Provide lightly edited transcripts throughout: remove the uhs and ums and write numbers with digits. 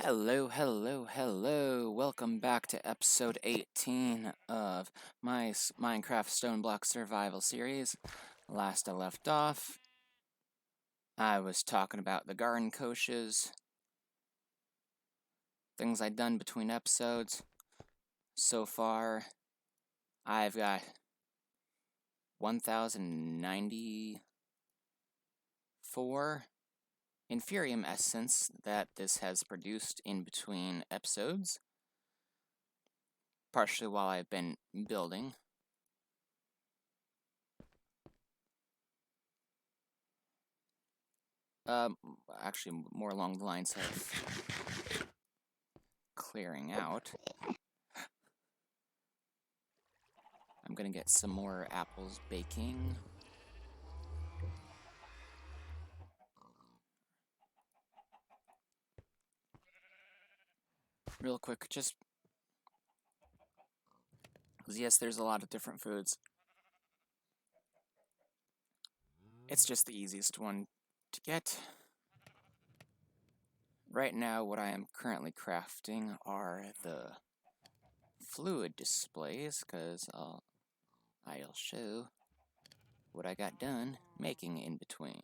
Hello, hello, hello. Welcome back to episode 18 of my Minecraft Stoneblock Survival series. Last I left off, I was talking about the garden coaches, things I'd done between episodes. So far, I've got 1,094 Inferium essence that this has produced in between episodes, partially while I've been building. Actually, more along the lines of clearing out. I'm gonna get some more apples baking. Real quick, just because yes, there's a lot of different foods. It's just the easiest one to get. Right now, what I am currently crafting are the fluid displays, because I'll show what I got done making in between.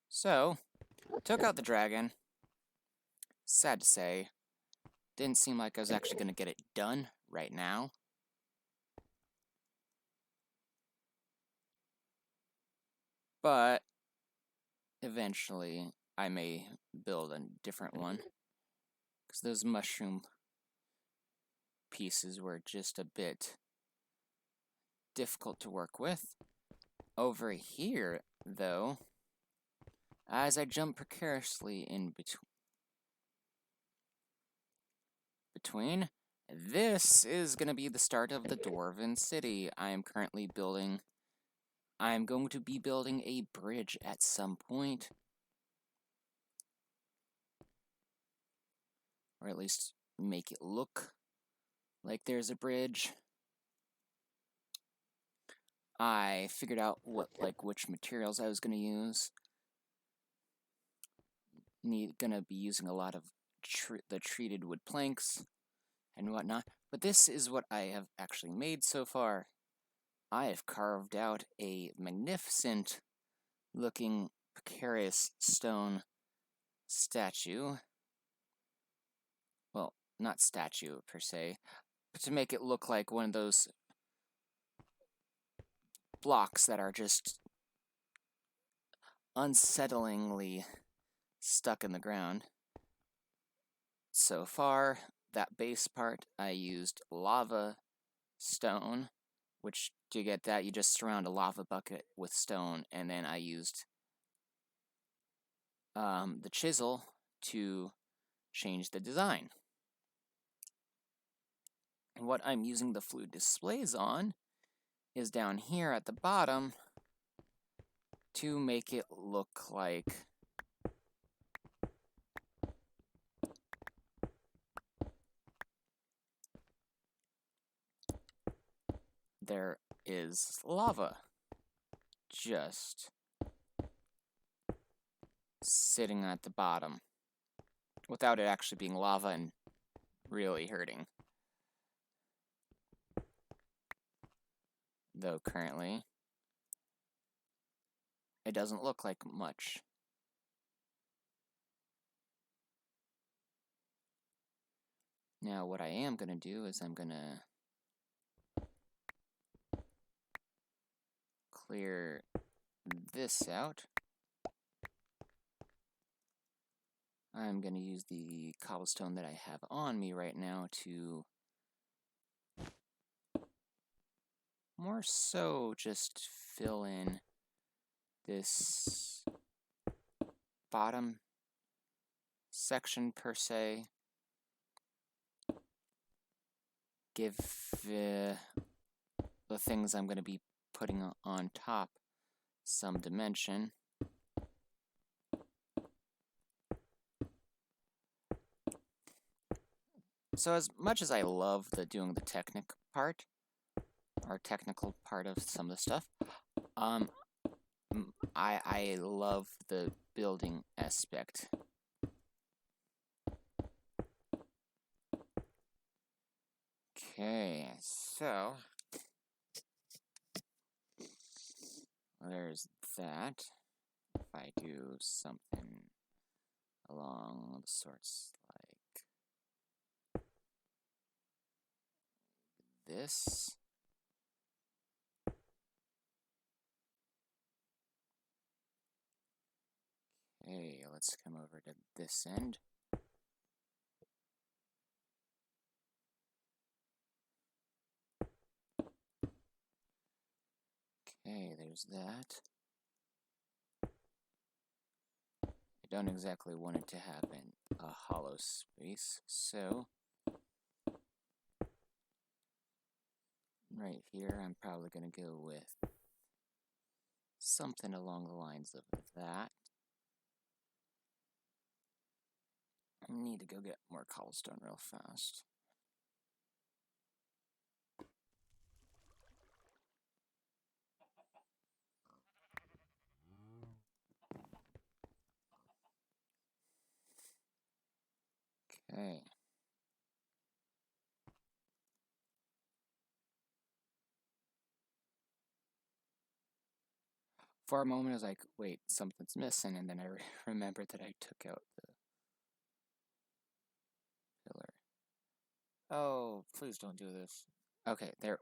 So, took out the dragon. Sad to say, didn't seem like I was actually going to get it done right now. But eventually I may build a different one, because those mushroom pieces were just a bit difficult to work with. Over here, though, as I jump precariously in between, this is going to be the start of the Dwarven City. I am going to be building a bridge at some point. Or at least make it look like there's a bridge. I figured out which materials I was going to use. Gonna be using a lot of the treated wood planks and whatnot. But this is what I have actually made so far. I have carved out a magnificent looking precarious stone statue. Well, not statue per se, but to make it look like one of those blocks that are just unsettlingly stuck in the ground. So far, that base part, I used lava stone, which to get that, you just surround a lava bucket with stone, and then I used the chisel to change the design. And what I'm using the fluid displays on is down here at the bottom to make it look like there is lava just sitting at the bottom without it actually being lava and really hurting. Though currently it doesn't look like much. Now what I am going to do is I'm going to clear this out. I'm going to use the cobblestone that I have on me right now to more so just fill in this bottom section per se. Give the things I'm going to be putting on top some dimension. So as much as I love doing the technical part of some of the stuff, I love the building aspect Okay, so there's that. If I do something along the sorts like this. Okay, let's come over to this end. Okay, there's that. I don't exactly want it to have a hollow space, so right here I'm probably going to go with something along the lines of that. I need to go get more cobblestone real fast. Okay. For a moment I was like, wait, something's missing, and then I remembered that I took out the pillar. Oh, please don't do this. Okay, there.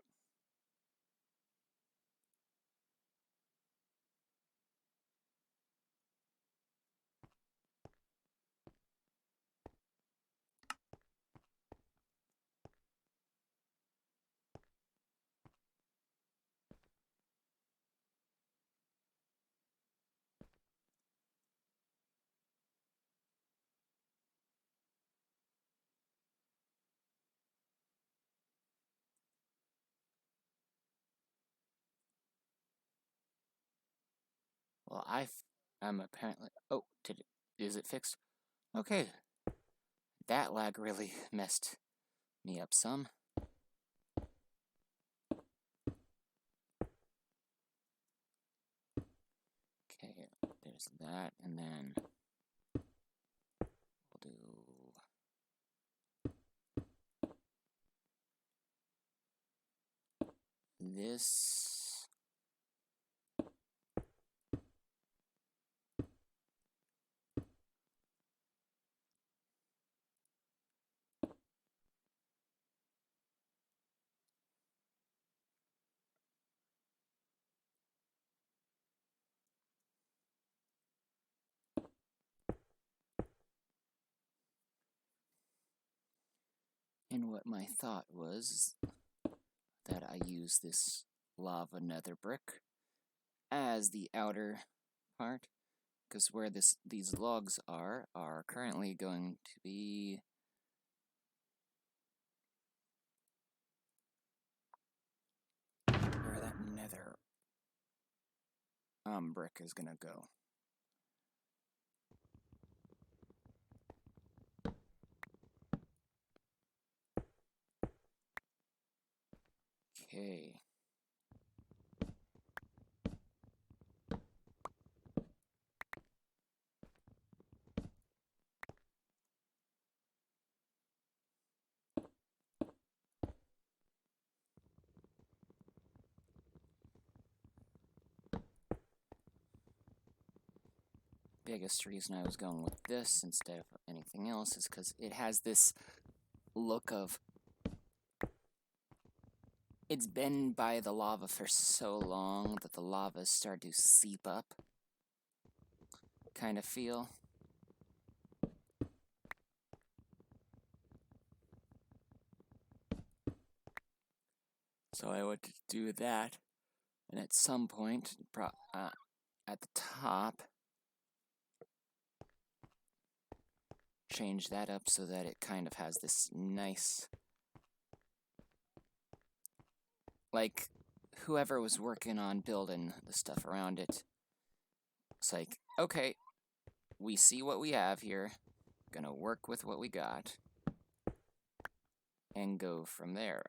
Well, I'm apparently. Oh, is it fixed? Okay, that lag really messed me up some. Okay, there's that, and then we'll do this. And what my thought was that I use this lava nether brick as the outer part, because where these logs are currently going to be where that nether brick is gonna go. Okay. Biggest reason I was going with this instead of anything else is because it has this look of it's been by the lava for so long that the lava's started to seep up kind of feel. So I want to do that, and at some point, at the top, change that up so that it kind of has this nice, like, whoever was working on building the stuff around it, it's like, okay, we see what we have here, gonna work with what we got, and go from there.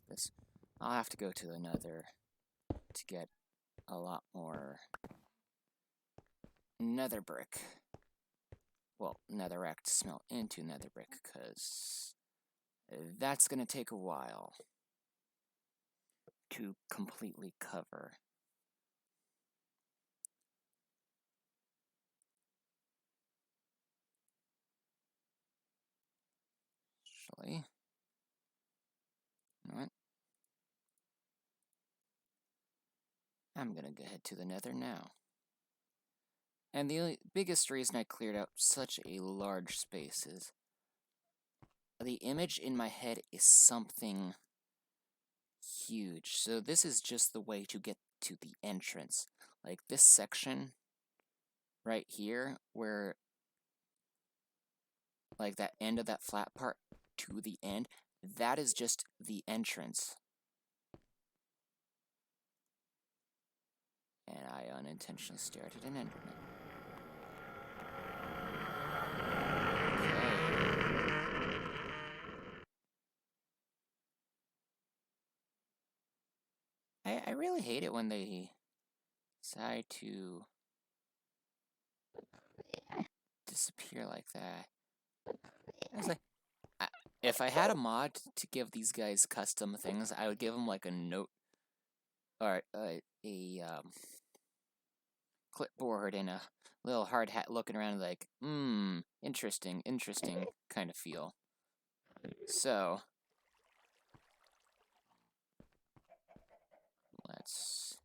this. I'll have to go to the nether to get a lot more nether brick. Well, netherrack to smelt into nether brick, because that's going to take a while to completely cover. Actually, you know what? I'm going to head to the nether now. And the biggest reason I cleared out such a large space is the image in my head is something huge. So this is just the way to get to the entrance. Like this section right here, where like that end of that flat part to the end, that is just the entrance. And I unintentionally stared at an enderman. Okay. I really hate it when they decide to disappear like that. I was like, if I had a mod to give these guys custom things, I would give them like a note or a clipboard and a little hard hat looking around like, interesting kind of feel. So, let's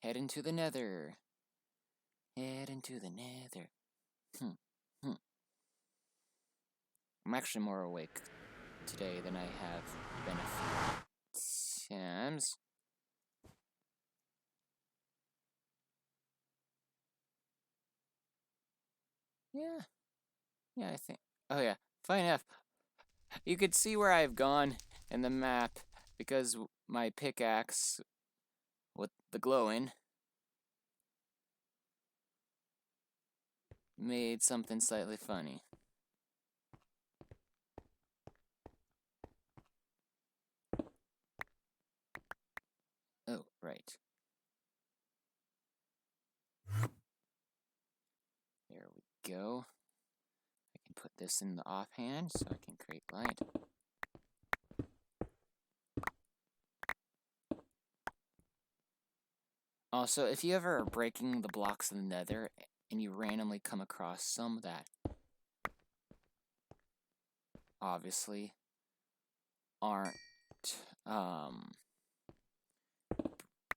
head into the nether. Head into the nether. I'm actually more awake today than I have been a few times. Yeah, I think. Oh yeah, funny enough, you could see where I've gone in the map because my pickaxe with the glowing made something slightly funny. Oh, right. There we go. I can put this in the offhand so I can create light. Also, if you ever are breaking the blocks in the nether and you randomly come across some that obviously aren't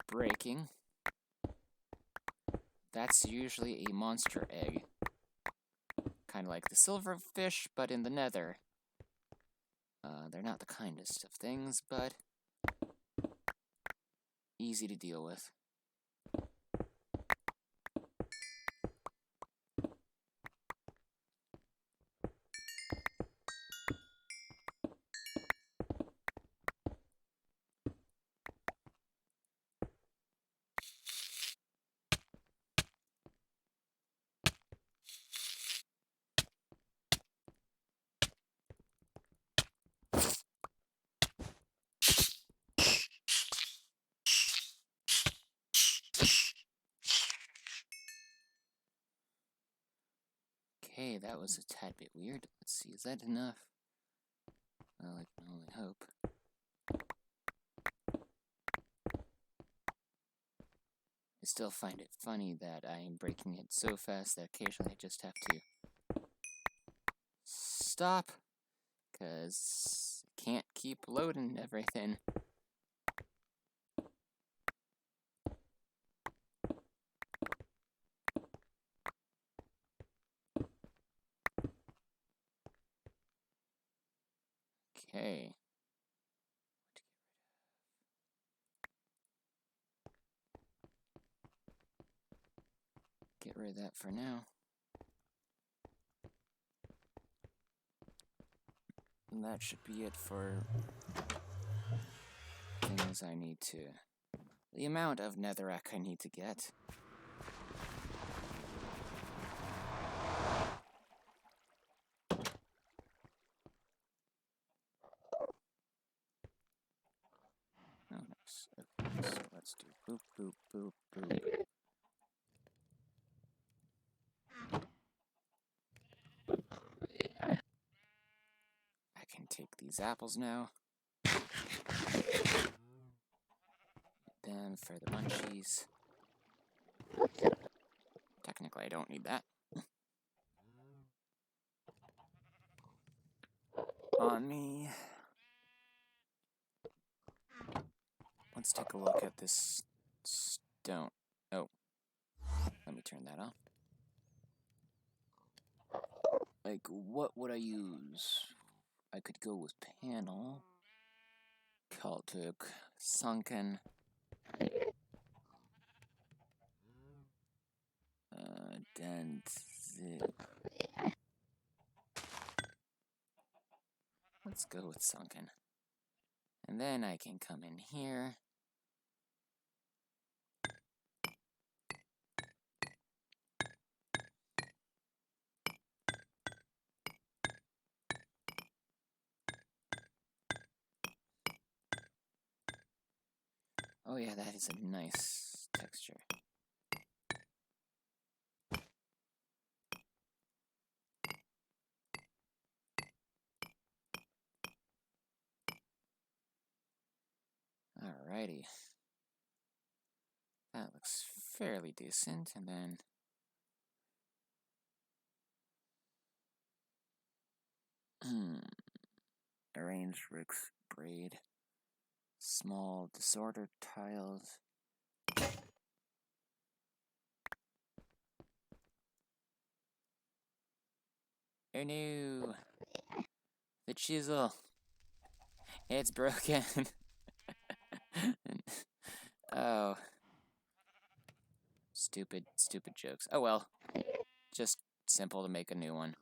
breaking, that's usually a monster egg. Kind of like the silverfish, but in the nether. They're not the kindest of things, but easy to deal with. Okay, that was a tad bit weird. Let's see, is that enough? Well, I can only hope. I still find it funny that I am breaking it so fast that occasionally I just have to stop, because I can't keep loading everything. Okay. Get rid of that for now. And that should be it for things I need to... the amount of netherrack I need to get. let's do boop, boop, boop, boop. I can take these apples now. Then for the munchies. Technically, I don't need that. On me. Let's take a look at this stone. Oh, let me turn that off. Like, what would I use? I could go with panel, Celtic, sunken, dent. Let's go with sunken. And then I can come in here. Oh yeah, that is a nice texture. Alrighty. That looks fairly decent, and then arrange bricks, braid, small disordered tiles. Oh no! The chisel! It's broken! Oh. Stupid jokes. Oh well. Just simple to make a new one.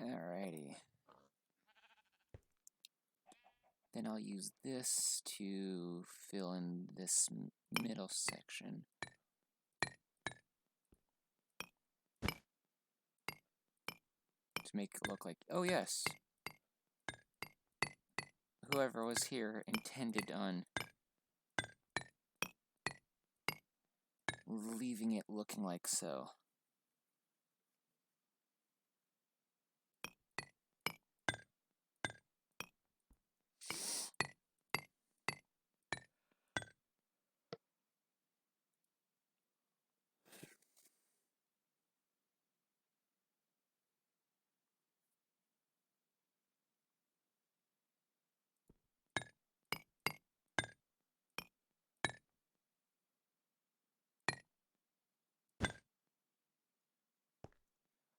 Alrighty. Then I'll use this to fill in this middle section. To make it look like, oh yes, whoever was here intended on leaving it looking like so.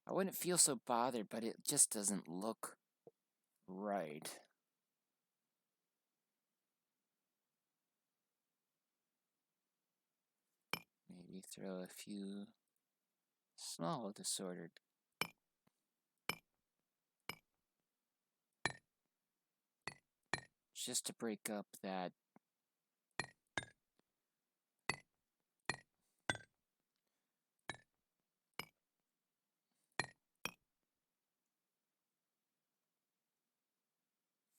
I wouldn't feel so bothered, but it just doesn't look right. Maybe throw a few small disordered. Just to break up that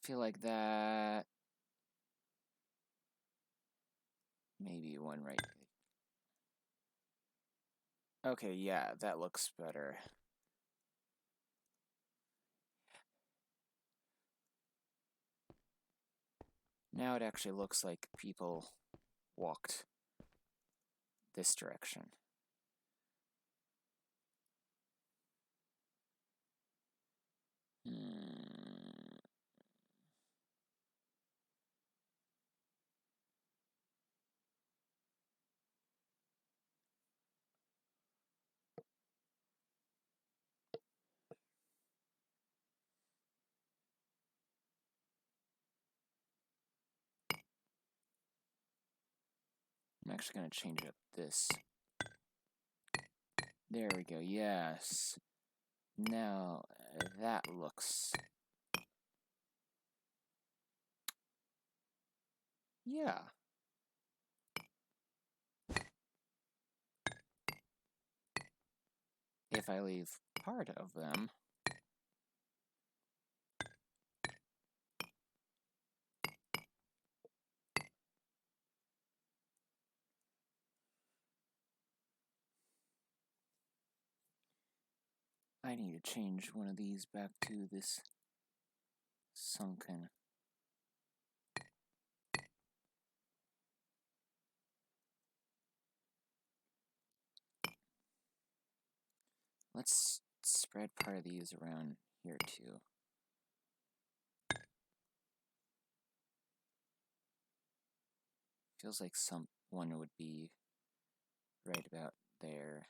feel like that. Maybe one right. Okay, yeah, that looks better. Now it actually looks like people walked this direction. I'm actually going to change up this. There we go, yes. Now, that looks... Yeah. If I leave part of them, I need to change one of these back to this sunken. Let's spread part of these around here too. Feels like someone would be right about there.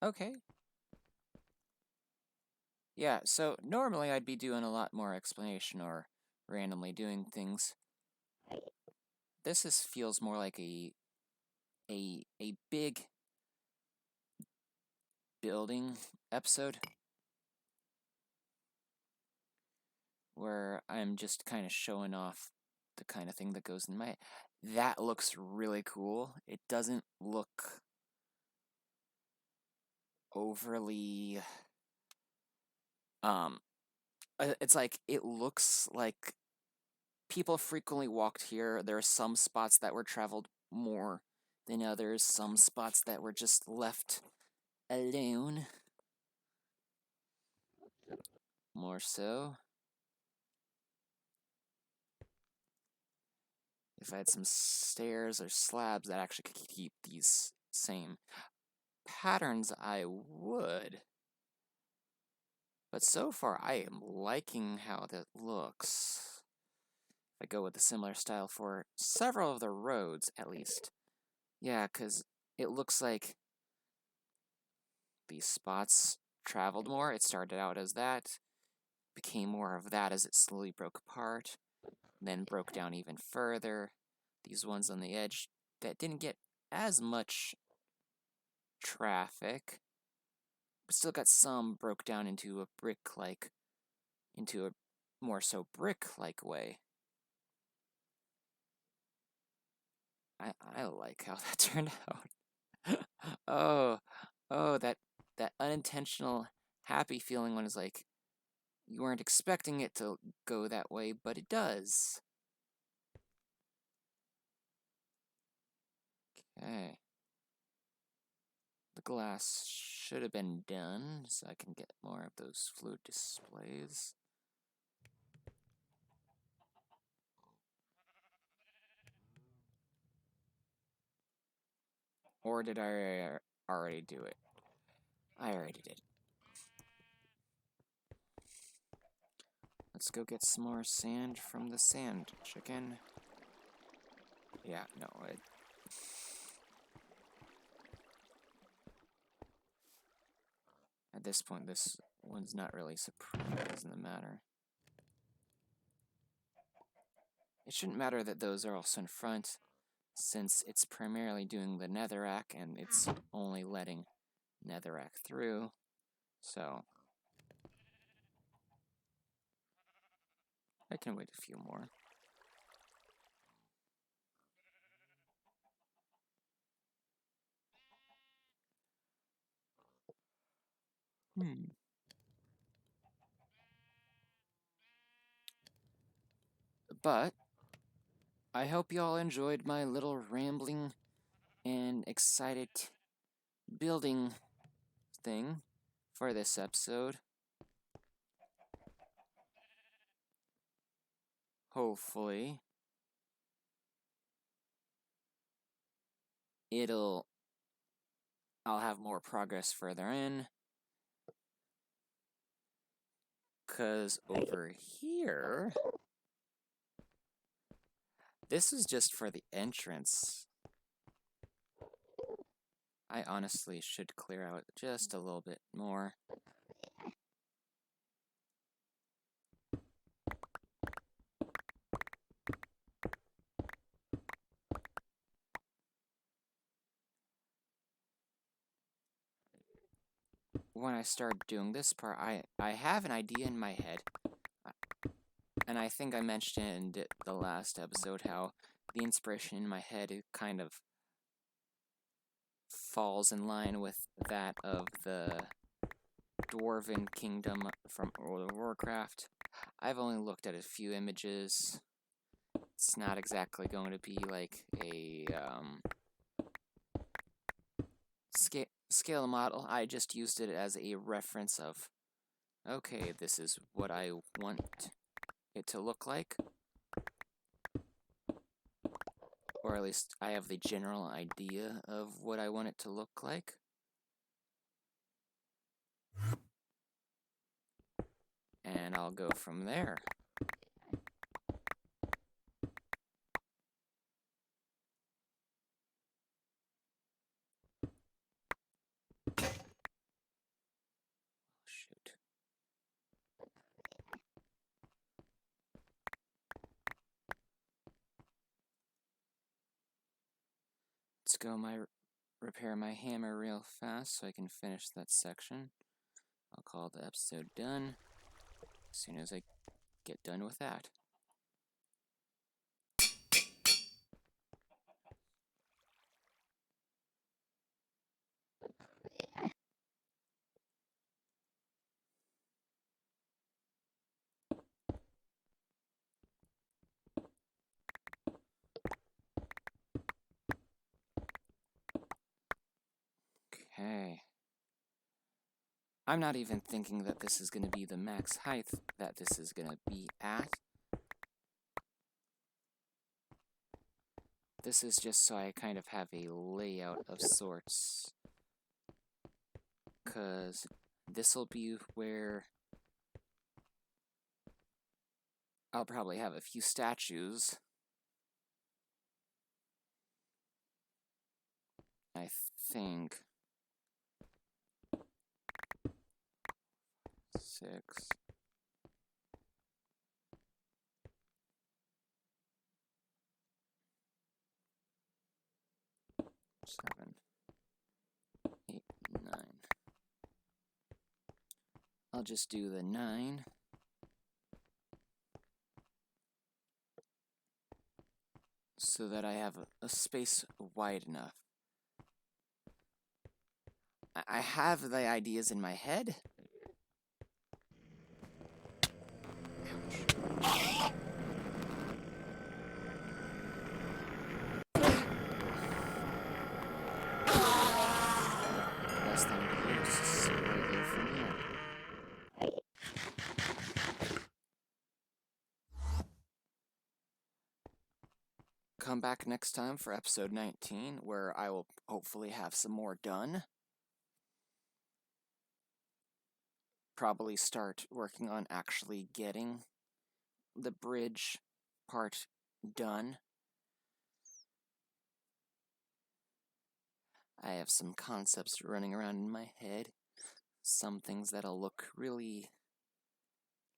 Okay. Yeah, so normally I'd be doing a lot more explanation or randomly doing things. This feels more like a big building episode where I'm just kind of showing off the kind of thing that goes in my... That looks really cool. It doesn't look overly... It's like, it looks like people frequently walked here. There are some spots that were traveled more than others, some spots that were just left alone. More so. If I had some stairs or slabs that actually could keep these same patterns, I would. But so far, I am liking how that looks. If I go with a similar style for several of the roads, at least. Yeah, because it looks like these spots traveled more. It started out as that, became more of that as it slowly broke apart, then broke down even further. These ones on the edge that didn't get as much traffic, but still got some, broke down into a more so brick-like way. I like how that turned out. oh, that unintentional happy feeling when it's like, you weren't expecting it to go that way, but it does. Okay. The glass should have been done, so I can get more of those fluid displays. Or did I already do it? I already did. Let's go get some more sand from the sand chicken. Yeah, no, at this point, this one's not really surprising the matter. It shouldn't matter that those are also in front, since it's primarily doing the netherrack, and it's only letting netherrack through, so I can wait a few more. But I hope y'all enjoyed my little rambling and excited building thing for this episode. Hopefully, I'll have more progress further in. 'Cause over here, this is just for the entrance. I honestly should clear out just a little bit more. When I start doing this part, I have an idea in my head. And I think I mentioned in the last episode how the inspiration in my head kind of falls in line with that of the Dwarven Kingdom from World of Warcraft. I've only looked at a few images, It's not exactly going to be like a scale model. I just used it as a reference of, okay, this is what I want it to look like. Or at least I have the general idea of what I want it to look like. And I'll go from there. Shoot. Let's go repair my hammer real fast so I can finish that section. I'll call the episode done as soon as I get done with that. Okay. I'm not even thinking that this is going to be the max height that this is going to be at. This is just so I kind of have a layout of sorts. Because this will be where I'll probably have a few statues. I think 6. 7, 8, 9. I'll just do the 9. So that I have a space wide enough. I have the ideas in my head. Ouch. Best thing to do is just see where I go from here. Come back next time for episode 19, where I will hopefully have some more done. Probably start working on actually getting the bridge part done. I have some concepts running around in my head. Some things that'll look really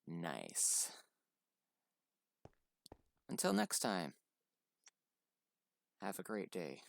nice. Until next time, have a great day.